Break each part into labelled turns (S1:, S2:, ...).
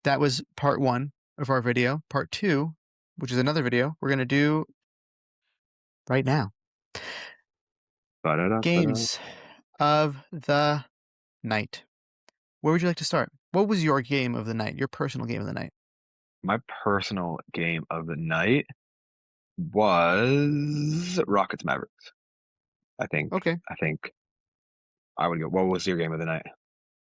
S1: that was part 1 of our video. Part 2, which is another video, we're going to do right now.
S2: Ba-da-da-ba-da.
S1: Games of the night. Where would you like to start? What was your game of the night, your personal game of the night?
S2: My personal game of the night was Rockets Mavericks. I think
S1: Okay.
S2: I think I would go. What was your game of the night?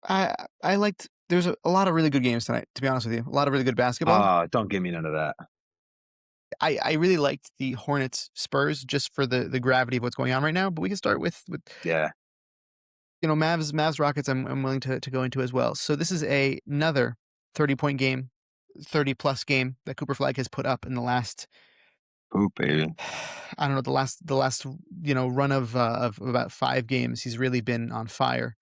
S1: I liked, there's a lot of really good games tonight, to be honest with you. A lot of really good basketball.
S2: Don't give me none of that.
S1: I really liked the Hornets Spurs just for the gravity of what's going on right now, but we can start with
S2: Yeah.
S1: Mavs Rockets. I'm willing to go into as well. So this is another 30-point game, 30 plus game that Cooper Flagg has put up in the last,
S2: Poop, baby.
S1: I don't know, the last run of about 5 games. He's really been on fire.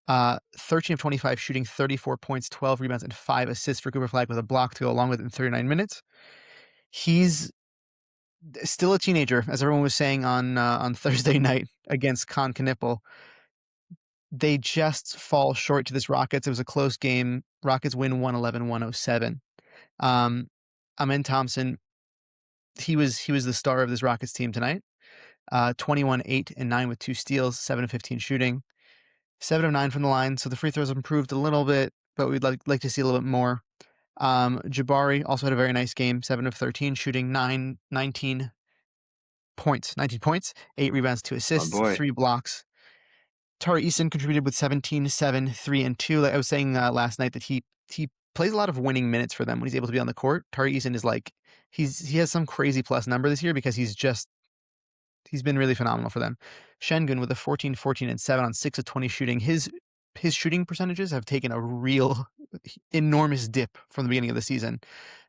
S1: 13 of 25 shooting, 34 points, 12 rebounds, and 5 assists for Cooper Flagg with a block to go along with it in 39 minutes. He's still a teenager, as everyone was saying on Thursday night against Con Knipple. They just fall short to this Rockets. It was a close game. Rockets win 111-107. Amen Thompson, he was the star of this Rockets team tonight. 21, 8, and 9 with 2 steals, 7 of 15 shooting, 7 of 9 from the line. So the free throws improved a little bit, but we'd like to see a little bit more. Jabari also had a very nice game, 7 of 13 shooting, 19 points, 8 rebounds, 2
S2: Oh
S1: assists,
S2: boy.
S1: 3 blocks. Tari Eason contributed with 17, 7, 3, and 2. Like I was saying last night that he plays a lot of winning minutes for them when he's able to be on the court. Tari Eason is like, he has some crazy plus number this year because he's been really phenomenal for them. Şengün with a 14, 14, and 7 on 6 of 20 shooting. His shooting percentages have taken a real enormous dip from the beginning of the season,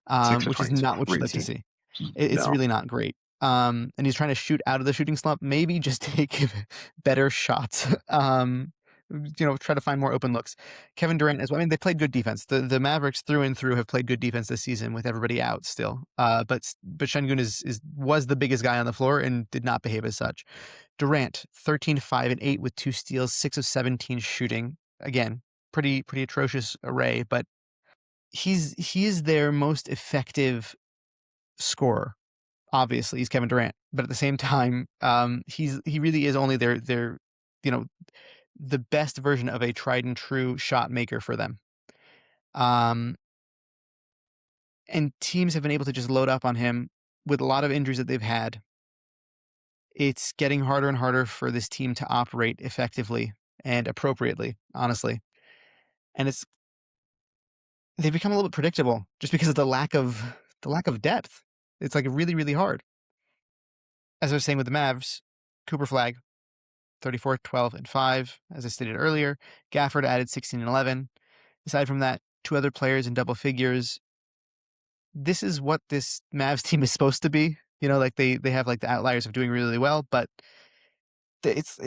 S2: 6 of
S1: which is
S2: 20 is
S1: not what you'd like to
S2: crazy.
S1: see. It's
S2: No.
S1: really not great. And he's trying to shoot out of the shooting slump. Maybe just take better shots. Try to find more open looks. Kevin Durant as well. I mean, they played good defense. The Mavericks through and through have played good defense this season with everybody out still. But Şengün was the biggest guy on the floor and did not behave as such. Durant 13, 5, and 8 with 2 steals, 6 of 17 shooting. Again, pretty atrocious array, but he is their most effective scorer. Obviously, he's Kevin Durant, but at the same time, he really is only their the best version of a tried and true shot maker for them. And teams have been able to just load up on him with a lot of injuries that they've had. It's getting harder and harder for this team to operate effectively and appropriately, honestly. And they've become a little bit predictable just because of the lack of depth. It's like really, really hard. As I was saying with the Mavs, Cooper Flagg, 34, 12, and 5, as I stated earlier. Gafford added 16 and 11. Aside from that, 2 other players in double figures. This is what this Mavs team is supposed to be. Like they have like the outliers of doing really, really well, but it's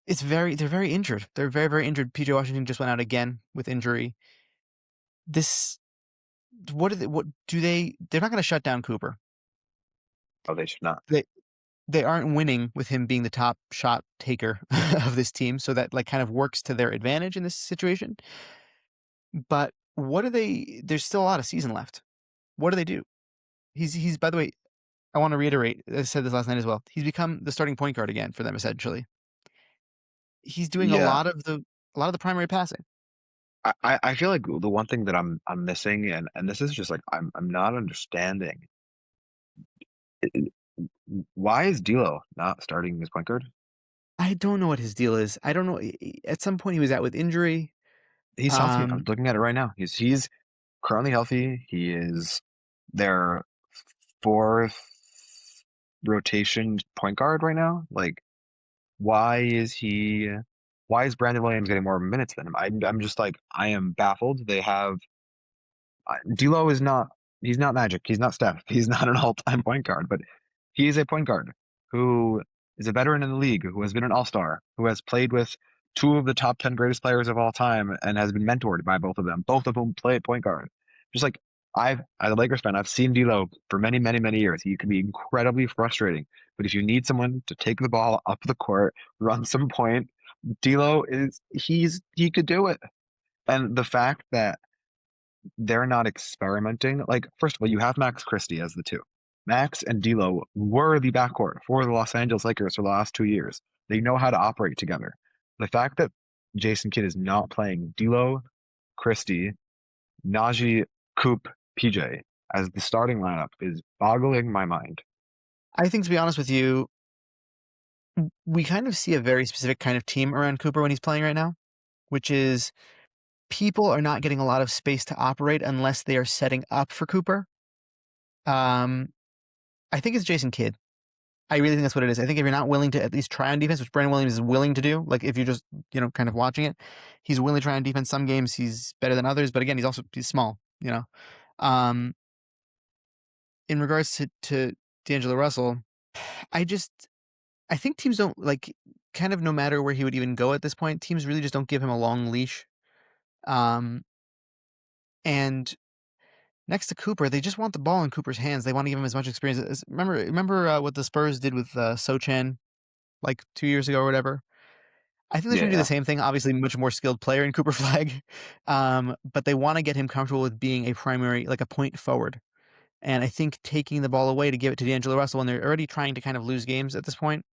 S1: they're very injured. They're very, very injured. PJ Washington just went out again with injury. They're not going to shut down Cooper.
S2: Oh, they should not.
S1: They aren't winning with him being the top shot taker of this team, so that like kind of works to their advantage in this situation. But there's still a lot of season left. What do they do? He's by the way, I want to reiterate, I said this last night as well. He's become the starting point guard again for them essentially. He's doing a
S2: Yeah.
S1: lot of the primary passing.
S2: I feel like the one thing that I'm missing, and this is just like I'm not understanding. Why is D'Lo not starting as point guard?
S1: I don't know what his deal is. I don't know. At some point he was out with injury.
S2: He's healthy. I'm looking at it right now. He's currently healthy. He is their fourth rotation point guard right now. Like, why is he? Why is Brandon Williams getting more minutes than him? I'm just like I am baffled. They have D'Lo is not. He's not Magic. He's not Steph. He's not an all-time point guard, but he is a point guard who is a veteran in the league, who has been an all-star, who has played with 2 of the top 10 greatest players of all time, and has been mentored by both of them, both of whom play at point guard. Just like as a Lakers fan, I've seen D'Lo for many, many, many years. He can be incredibly frustrating, but if you need someone to take the ball up the court, run some point, D'Lo he could do it. And the fact that they're not experimenting. Like, first of all, you have Max Christie as the two. Max and D'Lo were the backcourt for the Los Angeles Lakers for the last 2 years. They know how to operate together. The fact that Jason Kidd is not playing D'Lo, Christie, Najee, Coop, PJ as the starting lineup is boggling my mind.
S1: I think, to be honest with you, we kind of see a very specific kind of team around Cooper when he's playing right now, which is people are not getting a lot of space to operate unless they are setting up for Cooper. I think it's Jason Kidd. I really think that's what it is. I think if you're not willing to at least try on defense, which Brandon Williams is willing to do, like if you're just, kind of watching it, he's willing to try on defense. Some games he's better than others, but again, he's small, Um, in regards to D'Angelo Russell, I think teams don't kind of no matter where he would even go at this point, teams really just don't give him a long leash. And next to Cooper, they just want the ball in Cooper's hands. They want to give him as much experience as remember what the Spurs did with Sochan like 2 years ago or whatever. I think they're trying to do the
S2: Yeah,
S1: same thing. Obviously, much more skilled player in Cooper Flagg, but they want to get him comfortable with being a primary, like a point forward. And I think taking the ball away to give it to D'Angelo Russell when they're already trying to kind of lose games at this point,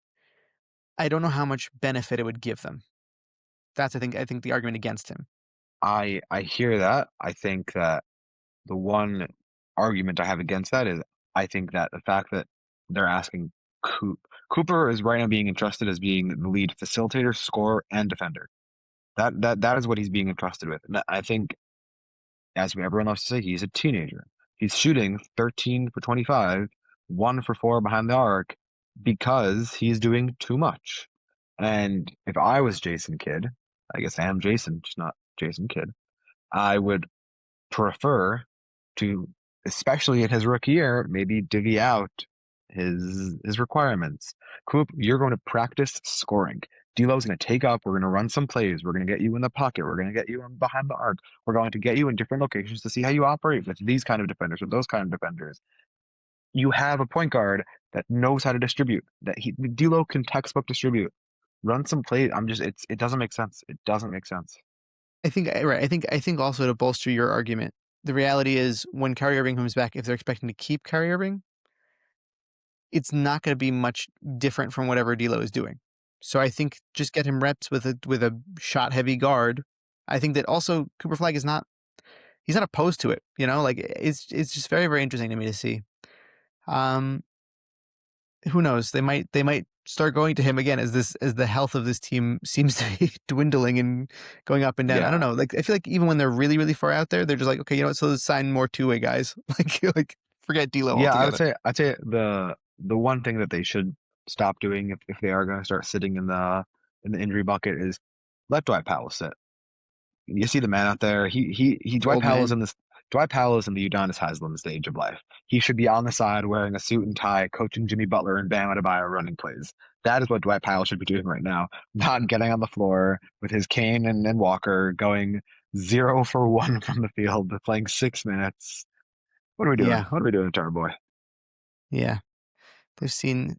S1: I don't know how much benefit it would give them. That's I think the argument against him.
S2: I hear that. I think that the one argument I have against that is I think that the fact that they're asking Cooper is right now being entrusted as being the lead facilitator, scorer, and defender. That is what he's being entrusted with. And I think, as everyone loves to say, he's a teenager. He's shooting 13 for 25, 1 for 4 behind the arc because he's doing too much. And if I was Jason Kidd, I guess I am Jason, just not Jason Kidd, I would prefer to, especially in his rookie year, maybe divvy out his requirements. Coop, you're going to practice scoring. D'Lo's going to take up. We're going to run some plays. We're going to get you in the pocket. We're going to get you behind the arc. We're going to get you in different locations to see how you operate with these kind of defenders, with those kind of defenders. You have a point guard that knows how to distribute. D'Lo can textbook distribute. Run some plays. It doesn't make sense. It doesn't make sense.
S1: I think right. I think also to bolster your argument, the reality is when Kyrie Irving comes back, if they're expecting to keep Kyrie Irving, it's not going to be much different from whatever D'Lo is doing. So I think just get him reps with a shot heavy guard. I think that also Cooper Flagg he's not opposed to it. Like it's just very, very interesting to me to see. Who knows? They might start going to him again as the health of this team seems to be dwindling and going up and down. I don't
S2: Yeah.
S1: know. Like I feel like even when they're really, really far out there, they're just like, okay, you know what? So let's sign more two-way guys. like forget D'Lo
S2: Yeah,
S1: altogether.
S2: I'd say the one thing that they should stop doing if they are going to start sitting in the injury bucket is let Dwight Powell sit. You see the man out there. He
S1: The old man.
S2: Dwight Powell is in the Udonis Haslem stage of life. He should be on the side wearing a suit and tie, coaching Jimmy Butler and Bam Adebayo running plays. That is what Dwight Powell should be doing right now, not getting on the floor with his Kane and Walker going 0 for 1 from the field, playing 6 minutes. What are we doing?
S1: Yeah,
S2: What are we doing to our boy?
S1: yeah. They've seen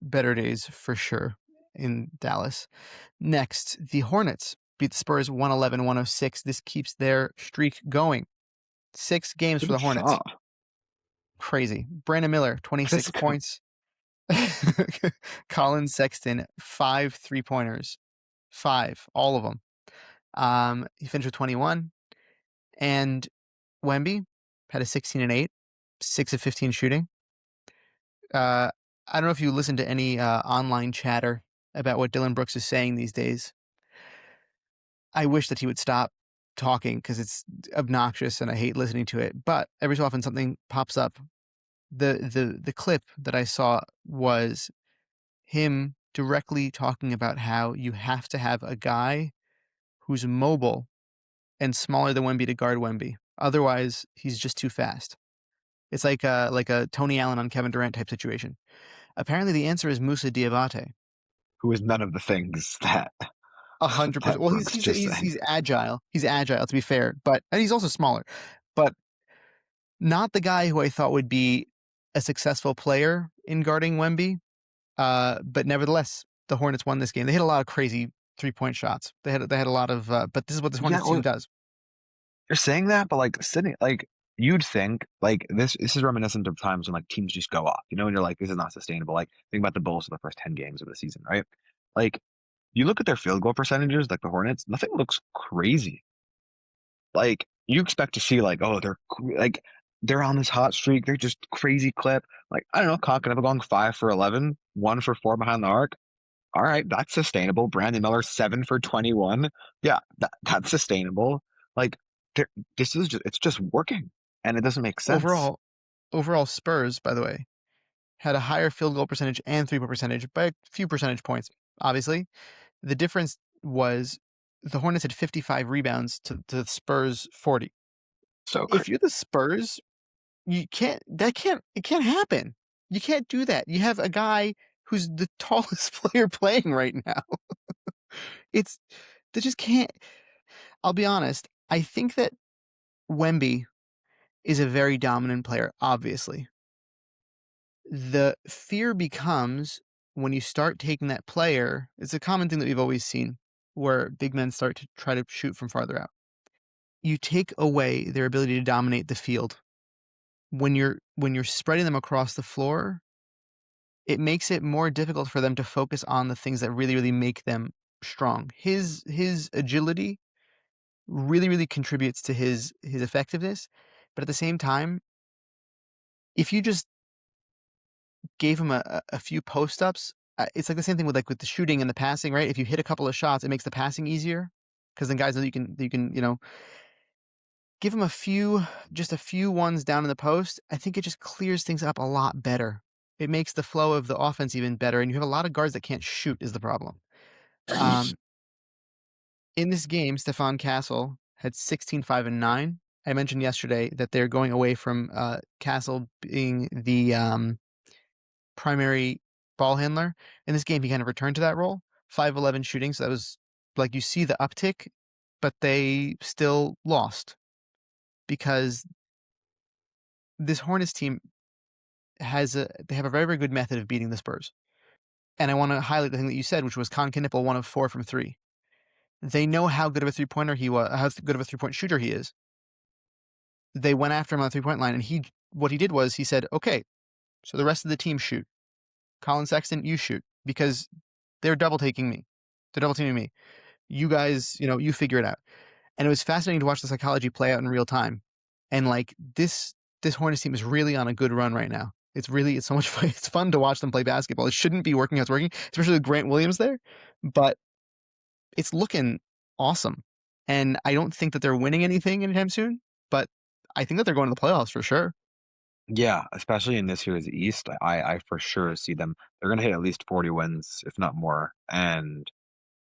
S1: better days for sure in Dallas. Next, the Hornets beat the Spurs 111-106. This keeps their streak going. 6 games for
S2: Good
S1: the Hornets.
S2: job.
S1: Crazy. Brandon Miller, 26
S2: Crisco.
S1: points. Colin Sexton, 5 3-pointers. 5, all of them. He finished with 21. And Wemby had a 16 and 8, 6 of 15 shooting. I don't know if you listen to any online chatter about what Dylan Brooks is saying these days. I wish that he would stop talking because it's obnoxious and I hate listening to it. But every so often something pops up. The clip that I saw was him directly talking about how you have to have a guy who's mobile and smaller than Wemby to guard Wemby. Otherwise, he's just too fast. It's like a Tony Allen on Kevin Durant type situation. Apparently, the answer is Musa Diabate.
S2: Who is none of the things that
S1: 100%.
S2: that
S1: Well, he's
S2: Brooks
S1: he's
S2: just
S1: he's
S2: said.
S1: he's agile. He's agile to be fair, and he's also smaller, but not the guy who I thought would be a successful player in guarding Wemby. But nevertheless, the Hornets won this game. They hit a lot of crazy 3-point shots. They had a lot of, but this is what this
S2: Yeah,
S1: Hornets team does.
S2: you're saying that, but like sitting, like you'd think, like this is reminiscent of times when like teams just go off, and you're like, this is not sustainable. Like think about the Bulls for the first 10 games of the season, right? Like you look at their field goal percentages, like the Hornets, nothing looks crazy. Like you expect to see like, oh, like they're on this hot streak, they're just crazy clip. Like I don't know, Konkaneva going 5 for 11, 1 for 4 behind the arc. All right, that's sustainable. Brandon Miller 7 for 21. Yeah, that's sustainable. Like there- this is just it's just working, and it doesn't make sense.
S1: Overall, Spurs, by the way, had a higher field goal percentage and three-point percentage by a few percentage points, obviously. The difference was the Hornets had 55 rebounds to the Spurs 40.
S2: So
S1: If
S2: crazy.
S1: you're the Spurs, it can't happen. You can't do that. You have a guy who's the tallest player playing right now. It's they just can't. I'll be honest. I think that Wemby is a very dominant player, obviously. The fear becomes when you start taking that player, it's a common thing that we've always seen where big men start to try to shoot from farther out. You take away their ability to dominate the field. When you're spreading them across the floor, it makes it more difficult for them to focus on the things that really, really make them strong. His agility really, really contributes to his effectiveness. But at the same time, if you just gave him a few post ups, it's like the same thing with the shooting and the passing, right? If you hit a couple of shots, it makes the passing easier because then guys know you can give him just a few ones down in the post. I think it just clears things up a lot better. It makes the flow of the offense even better, and you have a lot of guards that can't shoot is the problem. Um, in this game, Stephon Castle had 16, 5, and 9. I mentioned yesterday that they're going away from Castle being the primary ball handler. In this game, he kind of returned to that role. 5-11 shooting, so that was like you see the uptick, but they still lost because this Hornets team they have a very, very good method of beating the Spurs. And I want to highlight the thing that you said, which was Con Knipple 1 of 4 from 3. They know how good of a three-pointer he was, how good of a three-point shooter he is. They went after him on the three-point line, and what he did was he said, okay, so the rest of the team shoot. Colin Sexton, you shoot because they're double taking me. They're double teaming me. You guys, you figure it out. And it was fascinating to watch the psychology play out in real time. And like this Hornets team is really on a good run right now. It's so much fun. It's fun to watch them play basketball. It shouldn't be working how it's working, especially with Grant Williams there, but it's looking awesome. And I don't think that they're winning anything anytime soon, but I think that they're going to the playoffs for sure.
S2: Yeah, especially in this year's East, I for sure see them. They're gonna hit at least 40 wins, if not more, and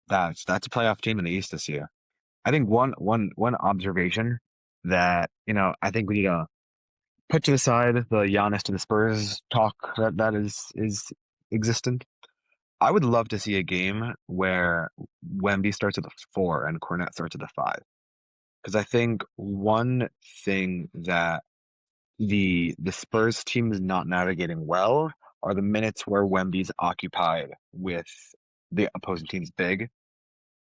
S2: that's a playoff team in the East this year. I think one observation that I think we need to put to the side the Giannis to the Spurs talk that is existent. I would love to see a game where Wemby starts at the 4 and Cornette starts at the 5. Because I think one thing that the Spurs team is not navigating well are the minutes where Wemby's occupied with the opposing team's big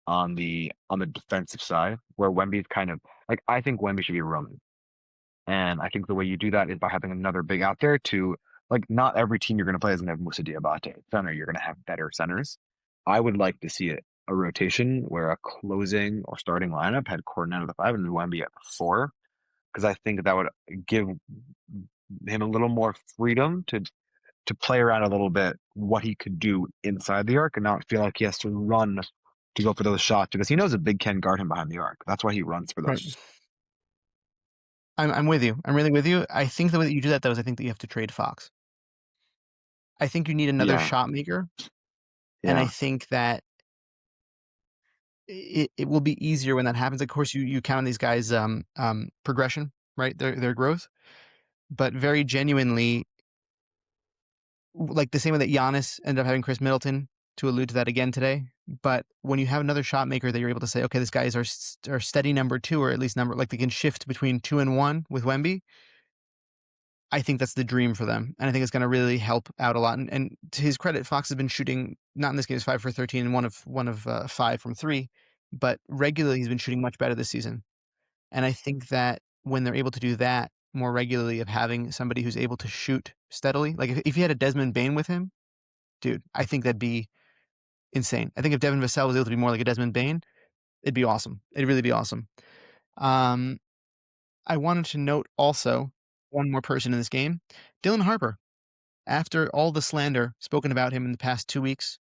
S2: on the defensive side, where Wemby's kind of like I think Wemby should be roaming. And I think the way you do that is by having another big out there to like not every team you're going to play is going to have Musa Diabate at center. You're going to have better centers. I would like to see a rotation where a closing or starting lineup had Cornette at the 5 and Wemby at the 4 because I think that would give him a little more freedom to play around a little bit what he could do inside the arc and not feel like he has to run to go for those shots because he knows a big can guard him behind the arc. That's why he runs for
S1: Right.
S2: those.
S1: I'm with you. I'm really with you. I think the way that you do that, though, is I think that you have to trade Fox. I think you need another
S2: Yeah,
S1: shot maker, and I
S2: yeah.
S1: think that it will be easier when that happens. Of course, you count on these guys' progression, right? Their growth, but very genuinely, like the same way that Giannis ended up having Chris Middleton, to allude to that again today. But when you have another shot maker that you're able to say, okay, this guy is our steady number 2, or at least like they can shift between 2 and 1 with Wemby. I think that's the dream for them, and I think it's going to really help out a lot. And to his credit, Fox has been shooting, not in this game, 5 for 13 and one of 5 from 3, but regularly he's been shooting much better this season. And I think that when they're able to do that more regularly, of having somebody who's able to shoot steadily, like if you had a Desmond Bane with him, dude, I think that'd be insane. I think if Devin Vassell was able to be more like a Desmond Bane, it'd be awesome. It'd really be awesome. Um, I wanted to note also one more person in this game, Dylan Harper. After all the slander spoken about him in the past 2 weeks,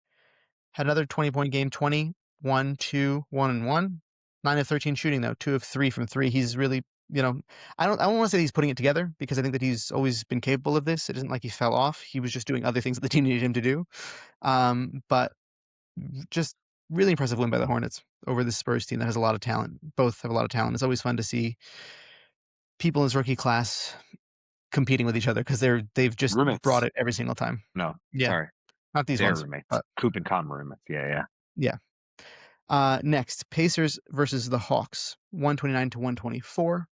S1: had another 20-point game, 20, 1, 2, 1, and 1. 9 of 13 shooting, though, 2 of 3 from 3. He's really, I don't wanna say he's putting it together, because I think that he's always been capable of this. It isn't like he fell off. He was just doing other things that the team needed him to do. But just really impressive win by the Hornets over the Spurs team that has a lot of talent. Both have a lot of talent. It's always fun to see people in this rookie class competing with each other, because they've just brought
S2: Roommates.
S1: it every single time.
S2: No,
S1: Yeah,
S2: sorry.
S1: not these
S2: They're
S1: ones,
S2: roommates.
S1: but
S2: Coop and Con roommates. Yeah, yeah.
S1: yeah. Next, Pacers versus the Hawks, 129 to 124.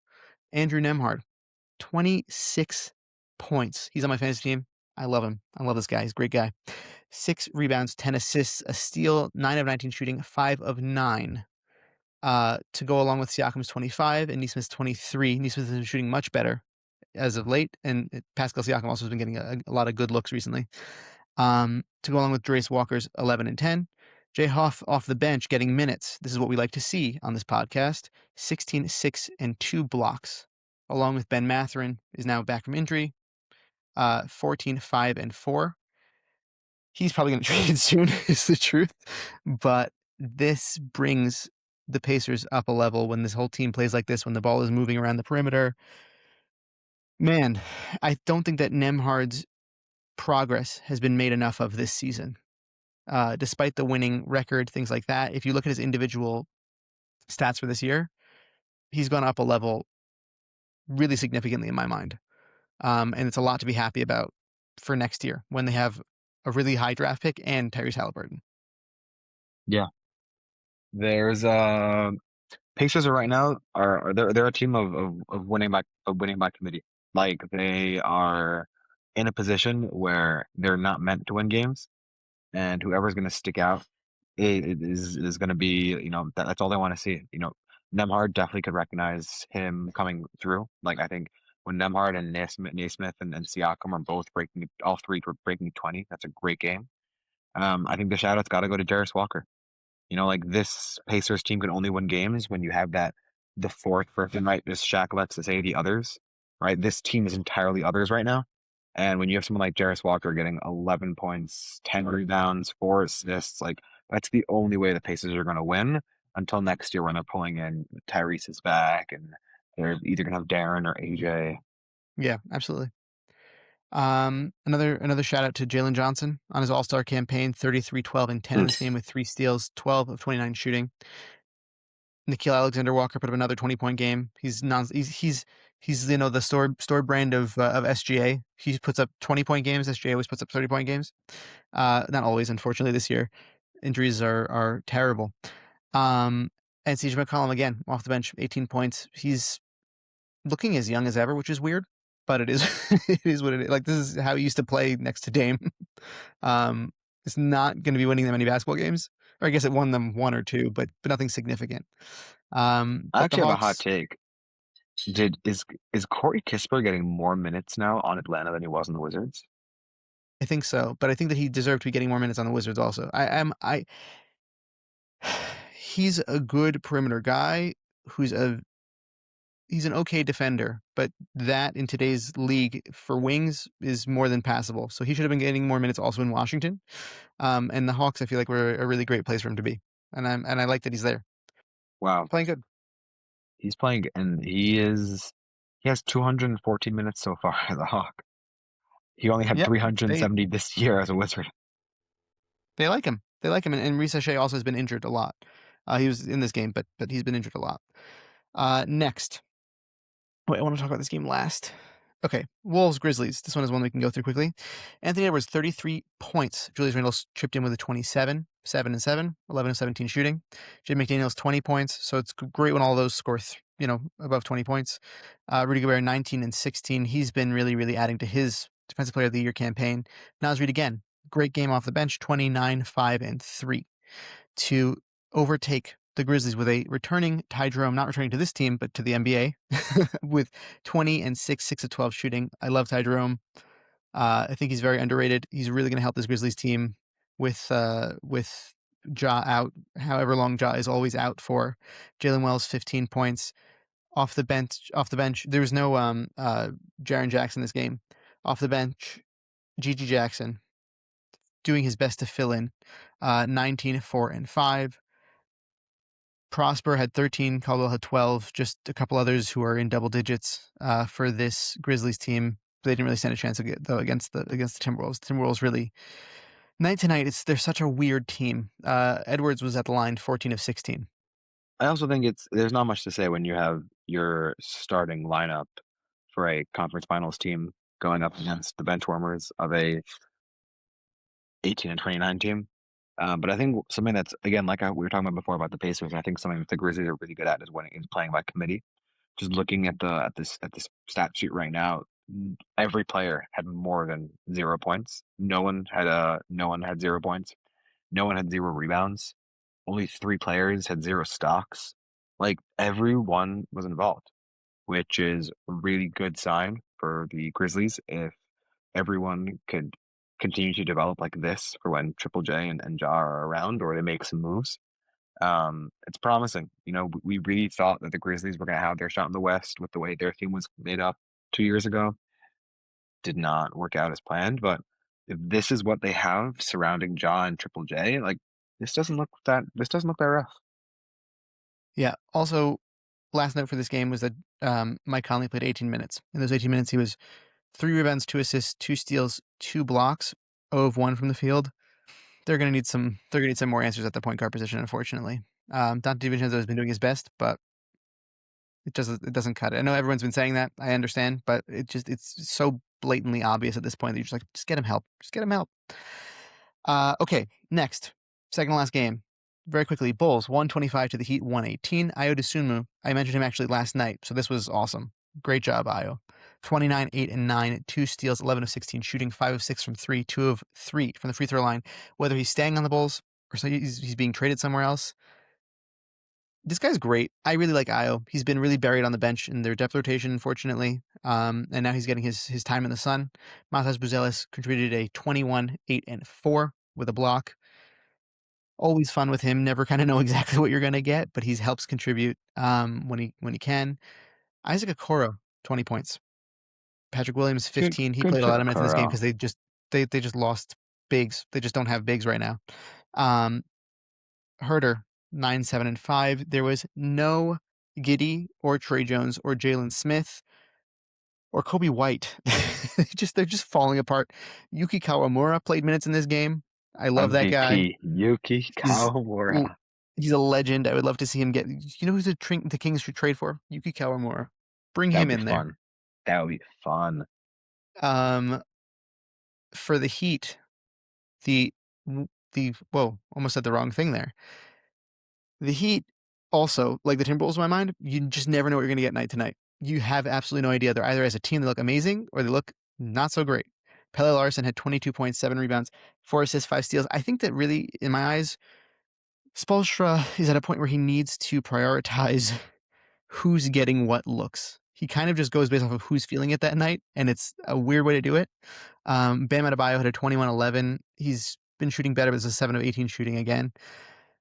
S1: Andrew Nemhard, 26 points. He's on my fantasy team. I love him. I love this guy. He's a great guy. 6 rebounds, 10 assists, a steal, 9 of 19 shooting, 5 of 9. To go along with Siakam's 25 and Neesmith's 23. Neesmith has been shooting much better as of late, and Pascal Siakam also has been getting a lot of good looks recently. To go along with Darius Walker's 11 and 10. Jay Hoff off the bench getting minutes. This is what we like to see on this podcast. 16, 6, and 2 blocks. Along with Ben Mathurin is now back from injury. 14, 5, and 4. He's probably going to trade soon, is the truth. But this brings the Pacers up a level when this whole team plays like this, when the ball is moving around the perimeter. Man, I don't think that Nemhard's progress has been made enough of this season. Despite the winning record, things like that, if you look at his individual stats for this year, he's gone up a level really significantly in my mind. And it's a lot to be happy about for next year, when they have a really high draft pick and Tyrese Halliburton.
S2: Yeah. There's Pacers are right now are they're a team of winning by committee. Like they are in a position where they're not meant to win games, and whoever's going to stick out is going to be, that's all they want to see. Nemhard definitely could recognize him coming through. Like I think when Nemhard and Naismith and Siakam are both breaking, all three were breaking 20. That's a great game. I think the shout out's got to go to Darius Walker. Like this Pacers team can only win games when you have the fourth person, right? This Shaq lets to say the others, right? This team is entirely others right now. And when you have someone like Darius Walker getting 11 points, 10 rebounds, 4 assists, like that's the only way the Pacers are going to win until next year when they're pulling in Tyrese is back and they're either going to have Darren or AJ.
S1: Yeah, absolutely. Another shout out to Jalen Johnson on his All-Star campaign, 33, 12, and 10 in this game with 3 steals, 12 of 29 shooting. Nickeil Alexander-Walker put up another 20-point game. He's the store brand of SGA. He puts up 20-point games. SGA always puts up 30-point games. Not always, unfortunately, this year. Injuries are terrible. And CJ McCollum again off the bench, 18 points. He's looking as young as ever, which is weird, but it is it is what it is. Like, this is how he used to play next to Dame. It's not going to be winning them any basketball games, or I guess it won them 1 or 2, but nothing significant.
S2: I
S1: But the
S2: actually have a hot
S1: Hawks,
S2: take. Is Corey Kispert getting more minutes now on Atlanta than he was in the Wizards?
S1: I think so, but I think that he deserved to be getting more minutes on the Wizards also. He's a good perimeter guy he's an okay defender, but that in today's league for wings is more than passable. So he should have been getting more minutes also in Washington. And the Hawks, I feel like, were a really great place for him to be. And I like that he's there.
S2: Wow.
S1: Playing good.
S2: He's playing, and he has 214 minutes so far as a Hawk. He only had
S1: Yep.
S2: 370 this year as a Wizard.
S1: They like him. They like him. And Risa Shea also has been injured a lot. He was in this game, but he's been injured a lot. Next. Wait, I want to talk about this game last. Okay, Wolves, Grizzlies. This one is one we can go through quickly. Anthony Edwards, 33 points. Julius Randle chipped in with a 27, 7 and 7, 11 and 17 shooting. Jay McDaniels, 20 points. So it's great when all those score, above 20 points. Rudy Gobert, 19 and 16. He's been really, really adding to his Defensive Player of the Year campaign. Naz Reid again, great game off the bench, 29, 5 and 3 to overtake the Grizzlies with a returning Ty Jerome, not returning to this team, but to the NBA, with 20 and 6 of 12 shooting. I love Ty Jerome. I think he's very underrated. He's really going to help this Grizzlies team with Ja out, however long Ja is always out for. Jalen Wells, 15 points off the bench. There was no Jaren Jackson this game. Off the bench, Gigi Jackson doing his best to fill in. 19, 4, and 5. Prosper had 13, Caldwell had 12, just a couple others who are in double digits for this Grizzlies team. They didn't really stand a chance against the Timberwolves. The Timberwolves really, night to night, they're such a weird team. Edwards was at the line, 14 of 16.
S2: I also think there's not much to say when you have your starting lineup for a conference finals team going up against the bench warmers of a 18 and 29 team. But I think something that's, again, like we were talking about before about the Pacers, I think something that the Grizzlies are really good at is playing by committee. Just looking at this stat sheet right now, every player had more than 0 points. No one had 0 points. No one had 0 rebounds. Only 3 players had 0 stocks. Like everyone was involved, which is a really good sign for the Grizzlies if everyone could continue to develop like this for when Triple J and Ja are around or they make some moves. It's promising. We really thought that the Grizzlies were going to have their shot in the West with the way their team was made up 2 years ago. Did not work out as planned, but if this is what they have surrounding Ja and Triple J, like this doesn't look that rough.
S1: Yeah. Also, last note for this game was that Mike Conley played 18 minutes. In those 18 minutes, he was 3 rebounds, 2 assists, 2 steals, 2 blocks, 0 of 1 from the field. They're going to need some more answers at the point guard position, unfortunately. Dante DiVincenzo has been doing his best, but it doesn't cut it. I know everyone's been saying that. I understand, but it's so blatantly obvious at this point that you're just like, just get him help. Just get him help. Okay, next. Second to last game. Very quickly, Bulls 125 to the Heat 118. Ayo Dosunmu, I mentioned him actually last night, so this was awesome. Great job, Ayo. 29, 8, and 9, 2 steals, 11 of 16 shooting, 5 of 6 from 3, 2 of 3 from the free throw line. Whether he's staying on the Bulls or so he's being traded somewhere else, this guy's great. I really like Ayo. He's been really buried on the bench in their depth rotation, unfortunately. And now he's getting his time in the sun. Matas Buzelis contributed a 21, 8, and 4 with a block. Always fun with him. Never kind of know exactly what you're going to get, but he helps contribute when he can. Isaac Okoro, 20 points. Patrick Williams, 15. He
S2: Good
S1: played a
S2: for
S1: lot of minutes in this game
S2: Okoro.
S1: because they just lost bigs. They just don't have bigs right now. Herter, 9, 7, and 5. There was no Giddey or Trey Jones or Jalen Smith or Kobe White. They're just falling apart. Yuki Kawamura played minutes in this game. I love that guy.
S2: MVP Yuki
S1: He's
S2: Kawamura.
S1: he's a legend. I would love to see him get. You know who's the Kings should trade for? Yuki Kawamura. Bring
S2: That would
S1: him
S2: be
S1: in there.
S2: fun. That would be fun.
S1: For the Heat, the whoa, almost said the wrong thing there. The Heat also, like the Timberwolves in my mind, you just never know what you're going to get night to night. You have absolutely no idea. They're either as a team they look amazing or they look not so great. Pelle Larsson had 22 points, 7 rebounds, 4 assists, 5 steals. I think that really, in my eyes, Spoelstra is at a point where he needs to prioritize who's getting what looks. He kind of just goes based off of who's feeling it that night, and it's a weird way to do it. Bam Adebayo had a 21-11. He's been shooting better, but it's a 7 of 18 shooting again.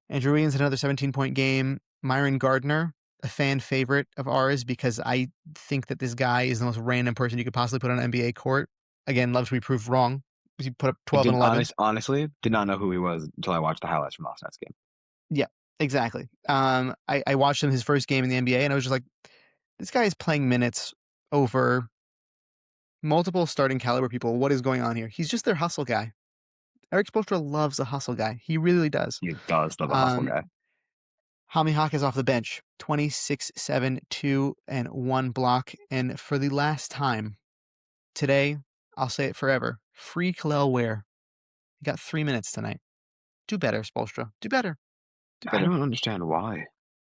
S1: Andrew Wiggins had another 17-point game. Myron Gardner, a fan favorite of ours because I think that this guy is the most random person you could possibly put on an NBA court. Again, loves to be proved wrong. He put up
S2: I
S1: 12 and 11.
S2: honestly did not know who he was until I watched the highlights from last night's game.
S1: Yeah, exactly. I watched him his first game in the NBA, and I was just like, this guy is playing minutes over multiple starting caliber people. What is going on here? He's just their hustle guy. Eric Spoelstra loves a hustle guy. He really does.
S2: He does love a hustle guy.
S1: Hami Hawk is off the bench. 26, 7, 2, and 1 block. And for the last time today, I'll say it forever. Free Kalel Ware. He got 3 minutes tonight. Do better, Spoelstra. Do better. Do
S2: I
S1: better.
S2: don't understand why.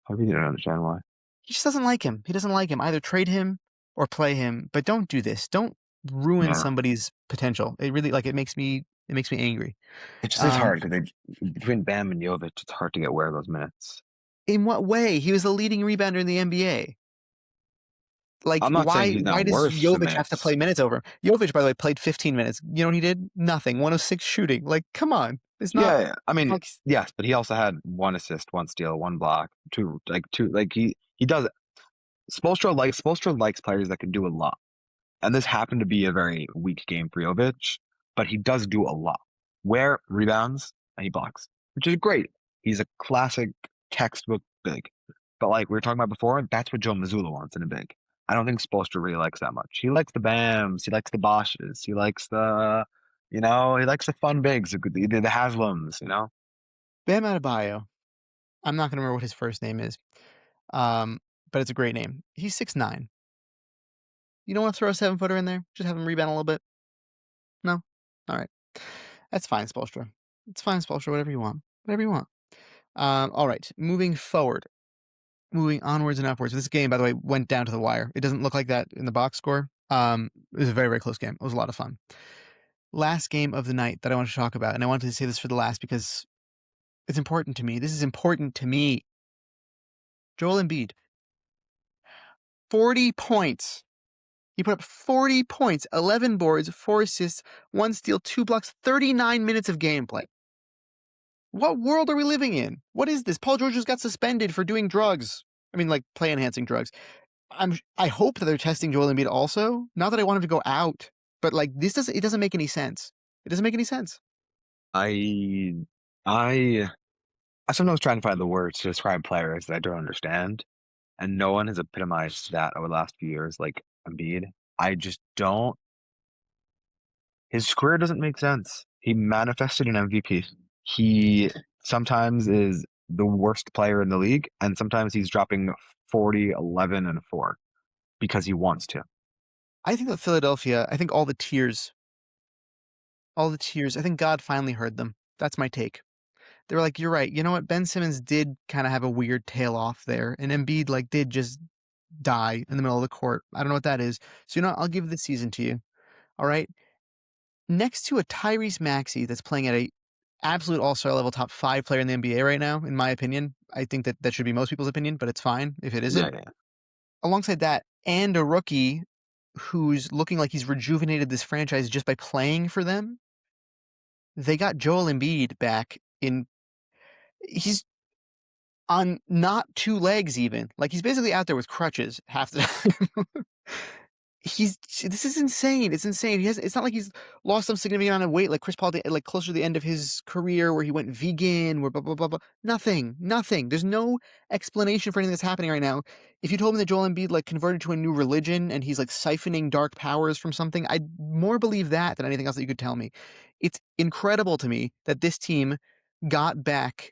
S2: I really don't understand why.
S1: He just doesn't like him. He doesn't like him. Either trade him or play him, but don't do this. Don't ruin
S2: Yeah.
S1: somebody's potential. It really it makes me angry.
S2: It just is hard because between Bam and Jovic, it's hard to get Ware those minutes.
S1: In what way? He was the leading rebounder in the NBA. Like,
S2: I'm not saying
S1: why
S2: he's not
S1: does
S2: worth the
S1: Jovic have to
S2: minutes.
S1: play minutes over him? Jovic, by the way, played 15 minutes. You know what he did? Nothing. 106 shooting. Like, come on. It's not
S2: Yeah, I mean,
S1: like
S2: yes, but he also had 1 assist, 1 steal, 1 block, two. Like he does. Spoelstra likes players that can do a lot. And this happened to be a very weak game for Jovic, but he does do a lot. Where rebounds and he blocks, which is great. He's a classic textbook big. But like we were talking about before, that's what Joe Mazzulla wants in a big. I don't think Spoelstra really likes that much. He likes the Bams, he likes the Bosches, he likes he likes the fun bigs, the Haslams,
S1: Bam Adebayo. I'm not going to remember what his first name is, but it's a great name. He's 6'9". You don't want to throw a 7-footer in there? Just have him rebound a little bit? No? All right. That's fine, Spoelstra. It's fine, Spoelstra. Whatever you want. Whatever you want. All right. Moving forward. Moving onwards and upwards. This game, by the way, went down to the wire. It doesn't look like that in the box score. It was a very, very close game. It was a lot of fun. Last game of the night that I wanted to talk about, and I wanted to say this for the last because it's important to me. This is important to me. Joel Embiid. 40 points. He put up 40 points, 11 boards, 4 assists, 1 steal, 2 blocks, 39 minutes of gameplay. What world are we living in? What is this? Paul George just got suspended for doing drugs. I mean, like play-enhancing drugs. I hope that they're testing Joel Embiid also. Not that I want him to go out, but like it doesn't make any sense. It doesn't make any sense.
S2: I I I sometimes try and find the words to describe players that I don't understand, and no one has epitomized that over the last few years like Embiid. I just don't. His career doesn't make sense. He manifested an MVP. He sometimes is the worst player in the league, and sometimes he's dropping 40, 11, and 4 because he wants to.
S1: I think that Philadelphia, I think all the tears, I think God finally heard them. That's my take. They were like, you're right. You know what? Ben Simmons did kind of have a weird tail off there, and Embiid like did just die in the middle of the court. I don't know what that is. So, I'll give this season to you. All right. Next to a Tyrese Maxey that's playing at a absolute all-star level top 5 player in the NBA right now, in my opinion. I think that should be most people's opinion, but it's fine if it
S2: Yeah,
S1: isn't.
S2: yeah.
S1: Alongside that, and a rookie who's looking like he's rejuvenated this franchise just by playing for them, they got Joel Embiid back he's on not 2 legs even. Like, he's basically out there with crutches half the time. This is insane. It's insane. It's not like he's lost some significant amount of weight like Chris Paul did, like closer to the end of his career where he went vegan, where blah, blah, blah, blah. Nothing. There's no explanation for anything that's happening right now. If you told me that Joel Embiid like converted to a new religion and he's like siphoning dark powers from something, I'd more believe that than anything else that you could tell me. It's incredible to me that this team got back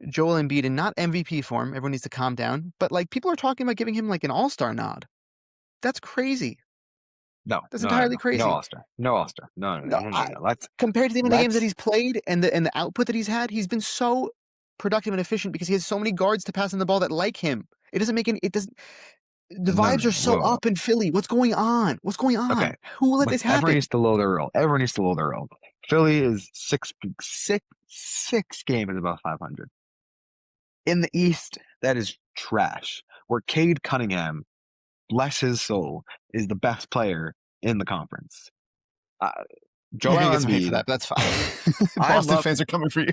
S1: Joel Embiid in not MVP form. Everyone needs to calm down. But like people are talking about giving him like an all-star nod. That's crazy.
S2: No,
S1: That's
S2: no, no,
S1: entirely
S2: no, no
S1: crazy.
S2: All-Star, no All-Star, no, no,
S1: No,
S2: no, no, no.
S1: compared to the amount of games that
S2: Let's
S1: he's played and the output that he's had, he's been so productive and efficient because he has so many guards to pass in the ball that like him. It doesn't make any. It doesn't. The
S2: no,
S1: vibes
S2: no.
S1: are so
S2: Whoa.
S1: up in Philly. What's going on? What's going
S2: Okay,
S1: on? Who let
S2: but
S1: this
S2: everyone
S1: happen?
S2: needs to lower their roll. Everyone needs to lower their roll. Philly is six games above 500. In the East, that is trash. Where Cade Cunningham, bless his soul, is the best player in the conference. Uh,
S1: You're gonna
S2: Joel
S1: get some hate for
S2: Embiid,
S1: that, but that's fine.
S2: I
S1: Boston
S2: love
S1: fans are coming for you.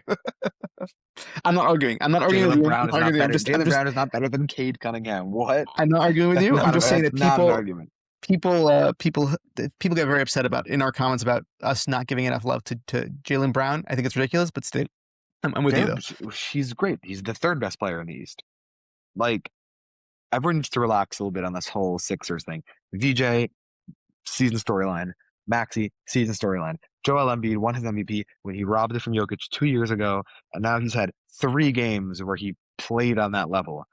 S1: I'm not arguing. I'm not arguing with
S2: Jalen
S1: you. I'm
S2: Brown
S1: not
S2: is
S1: arguing
S2: not
S1: with you.
S2: better. Jalen Brown is not better than Cade Cunningham. What?
S1: I'm not arguing with you. I'm just saying
S2: That's
S1: that
S2: not an argument.
S1: people get very upset about in our comments about us not giving enough love to Jalen Brown. I think it's ridiculous, but still, I'm with you though.
S2: He's great. He's the third best player in the East. Like, everyone needs to relax a little bit on this whole Sixers thing. VJ, season storyline. Maxey, season storyline. Joel Embiid won his MVP when he robbed it from Jokic 2 years ago, and now he's had 3 games where he played on that level.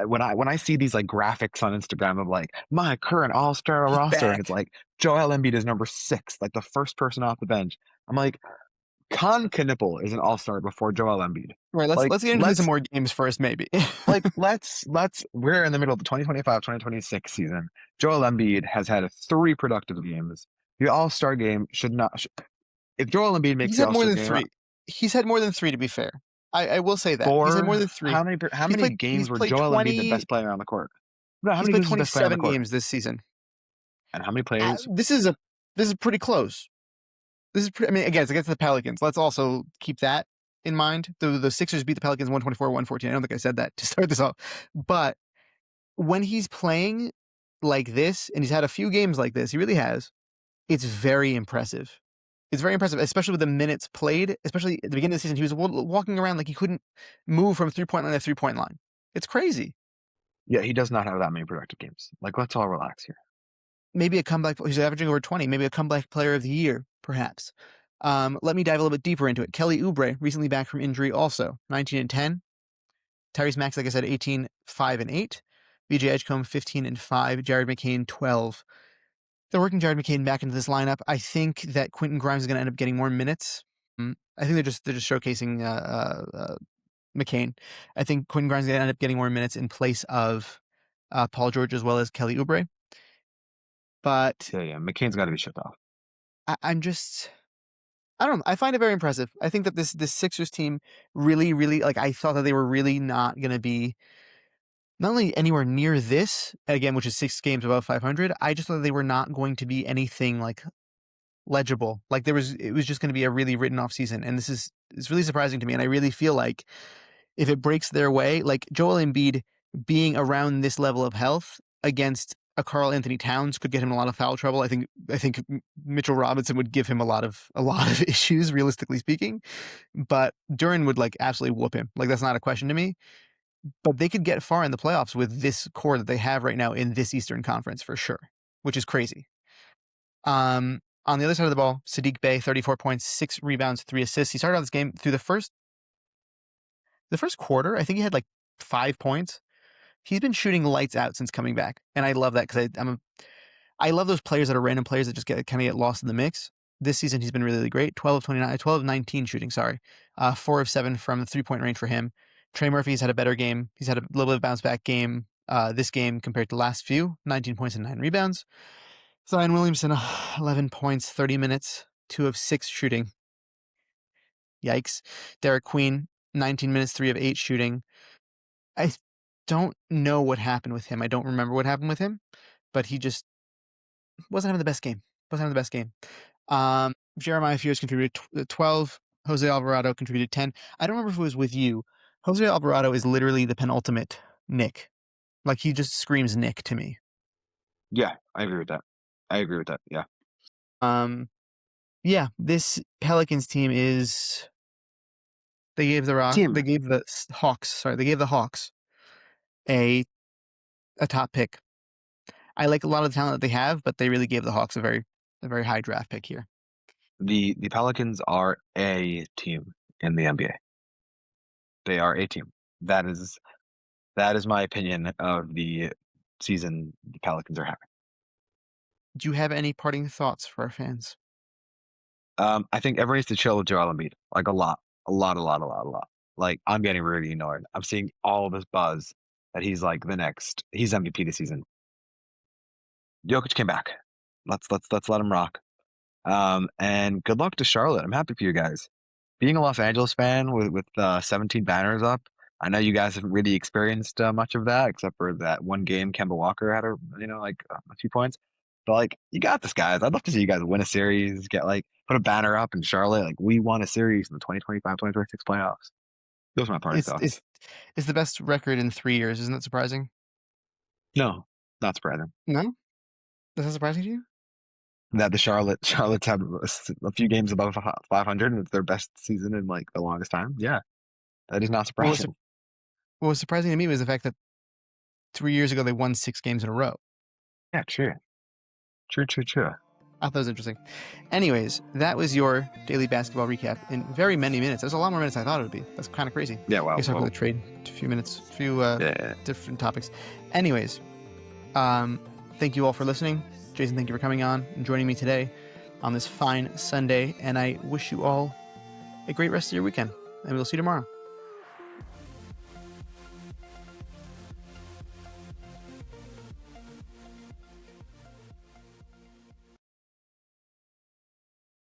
S2: When I see these like graphics on Instagram of like my current All-Star
S1: He's
S2: roster, and it's
S1: back.
S2: like Joel Embiid is number 6, like the first person off the bench. I'm like, Con Knipple is an All-Star before Joel Embiid.
S1: Right,
S2: Like,
S1: let's get into some more games first, maybe.
S2: let's we're in the middle of the 2025-2026 season. Joel Embiid has had 3 productive games. The All-Star game should not if Joel Embiid makes
S1: He's
S2: the
S1: had more
S2: All-Star
S1: than
S2: game,
S1: 3. He's had more than 3 to be fair. I will say that. He's had more
S2: For
S1: than 3.
S2: how many
S1: He's
S2: games were
S1: played
S2: Joel Embiid the
S1: 20
S2: best player on the court? No, how
S1: he's
S2: many
S1: played
S2: games was the best player on the
S1: 27
S2: court?
S1: games this season.
S2: And how many players?
S1: This is pretty close. I mean, again, it's against the Pelicans. Let's also keep that in mind. The Sixers beat the Pelicans 124-114. I don't think I said that to start this off. But when he's playing like this, and he's had a few games like this, he really has, it's very impressive. It's very impressive, especially with the minutes played. Especially at the beginning of the season, he was walking around like he couldn't move from 3-point line to 3-point line. It's crazy.
S2: Yeah, he does not have that many productive games. Like, let's all relax here.
S1: Maybe a comeback. He's averaging over 20. Maybe a comeback player of the year, perhaps. Let me dive a little bit deeper into it. Kelly Oubre, recently back from injury, also 19-10. Tyrese Maxey, like I said, 18, 5 and 8. VJ Edgecombe, 15 and 5. Jared McCain, 12. They're working Jared McCain back into this lineup. I think that Quentin Grimes is going to end up getting more minutes. I think they're just showcasing McCain. I think Quentin Grimes is going to end up getting more minutes in place of Paul George as well as Kelly Oubre. But
S2: yeah, McCain's got to be shipped off.
S1: I'm just, I don't know. I find it very impressive. I think that this Sixers team really, really, like, I thought that they were really not going to be not only anywhere near this, again, which is 6 games above 500, I just thought they were not going to be anything like legible. Like it was just going to be a really written off season. And it's really surprising to me. And I really feel like if it breaks their way, like Joel Embiid being around this level of health against a Karl Anthony Towns could get him in a lot of foul trouble. I think Mitchell Robinson would give him a lot of issues, realistically speaking. But Duran would like absolutely whoop him. Like that's not a question to me. But they could get far in the playoffs with this core that they have right now in this Eastern Conference for sure, which is crazy. On the other side of the ball, Saddiq Bey, 34 points, 6 rebounds, 3 assists. He started out this game through the first quarter. I think he had like 5 points. He's been shooting lights out since coming back, and I love that because I love those players that are random players that just kind of get lost in the mix. This season, he's been really, really great. 12 of 19 shooting, 4 of 7 from the 3-point range for him. Trey Murphy's had a better game. He's had a little bit of bounce back game this game compared to last few, 19 points and 9 rebounds. Zion Williamson, 11 points, 30 minutes, 2 of 6 shooting. Yikes. Derek Queen, 19 minutes, 3 of 8 shooting. I don't know what happened with him. I don't remember what happened with him, but he just wasn't having the best game. Jeremiah Fears contributed 12. Jose Alvarado contributed 10. I don't remember if it was with you. Jose Alvarado is literally the penultimate Nick. Like, he just screams Nick to me.
S2: Yeah, I agree with that. Yeah.
S1: Yeah, this Pelicans team is... They gave the Hawks a top pick. I like a lot of the talent that they have, but they really gave the Hawks a very high draft pick here.
S2: The Pelicans are a team in the NBA. They are a team. That is my opinion of the season the Pelicans are having.
S1: Do you have any parting thoughts for our fans?
S2: I think everyone needs to chill with Joel Embiid. Like a lot. Like I'm getting really annoyed. I'm seeing all this buzz that he's like he's MVP this season. Jokic came back. Let's let him rock. And good luck to Charlotte. I'm happy for you guys. Being a Los Angeles fan with 17 banners up, I know you guys haven't really experienced much of that, except for that one game Kemba Walker had a few points. But like, you got this, guys. I'd love to see you guys win a series, put a banner up in Charlotte. Like, we won a series in the 2025-2026 playoffs. Those are my parting thoughts.
S1: It's the best record in 3 years. Isn't that surprising?
S2: No, not surprising.
S1: No? That's not surprising to you?
S2: That the Charlotte's had a few games above 500 and it's their best season in like the longest time. Yeah, that is not surprising.
S1: What was surprising to me was the fact that 3 years ago they won 6 games in a row.
S2: Yeah, true. I thought
S1: that was interesting. Anyways, that was your daily basketball recap in very many minutes. There's a lot more minutes than I thought it would be. That's kind of crazy.
S2: Yeah, wow.
S1: I guess talk about the trade, a few minutes, different topics. Anyways, thank you all for listening. Jason, thank you for coming on and joining me today on this fine Sunday. And I wish you all a great rest of your weekend. And we'll see you tomorrow.